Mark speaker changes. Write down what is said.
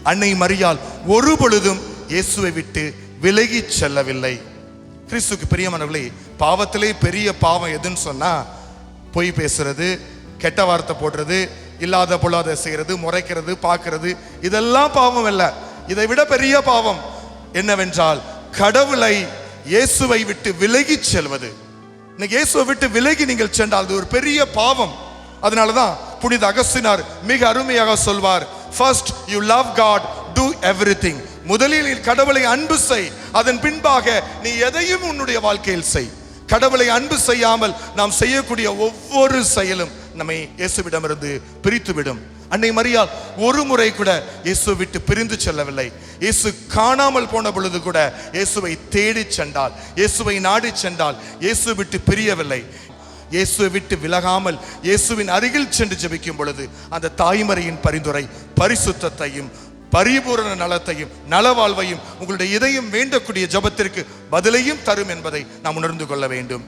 Speaker 1: அன்னை மரியாள் ஒரு பொழுதும் இயேசுவை விட்டு விலகி செல்லவில்லை. கிறிஸ்துக்கு பிரியமானவர்களே, பாவத்திலே பெரிய பாவம் எதுன்னு சொன்னா பொய் பேசுறது, கெட்ட வார்த்தை போடுறது, இல்லாத பொல்லாத செய்யறது, முறைக்கிறது, பார்க்கிறது, இதெல்லாம் பாவம் அல்ல. இதை விட பெரிய பாவம் என்னவென்றால் கடவுளை, இயேசுவை விட்டு விலகி செல்வது. இன்னைக்கு இயேசுவை விட்டு விலகி நீங்கள் சென்றால் அது ஒரு பெரிய பாவம். அதனாலதான் புனித அகஸ்தினார் மிக அருமையாக சொல்வார், first you love God, do everything. முதலில் நீ கடவுளை அன்பு செய், அதன் பின்பாக நீ எதையும் உன்னுடைய வாழ்க்கையில் செய். கடவுளை அன்பு செய்யாமல் நாம் செய்யக்கூடிய ஒவ்வொரு செயலும் நம்மை இயேசுவிடமிருந்து பிரித்துவிடும். அன்னை மரியாள் ஒரு முறை கூட இயேசு விட்டு பிரிந்து செல்லவில்லை. இயேசு காணாமல் போன பொழுது கூட இயேசுவை தேடி சென்றால், இயேசுவை நாடி சென்றால், இயேசு விட்டு பிரியவில்லை. இயேசுவை விட்டு விலகாமல் இயேசுவின் அருகில் சென்று ஜெபிக்கும் பொழுது அந்த தாய்மறையின் பரிந்துரை பரிசுத்தத்தையும் பரிபூரண நலத்தையும் நலவாழ்வையும் உங்களுடைய இதயம் வேண்டக்கூடிய ஜெபத்திற்கு பதிலையும் தரும் என்பதை நாம் உணர்ந்து கொள்ள வேண்டும்.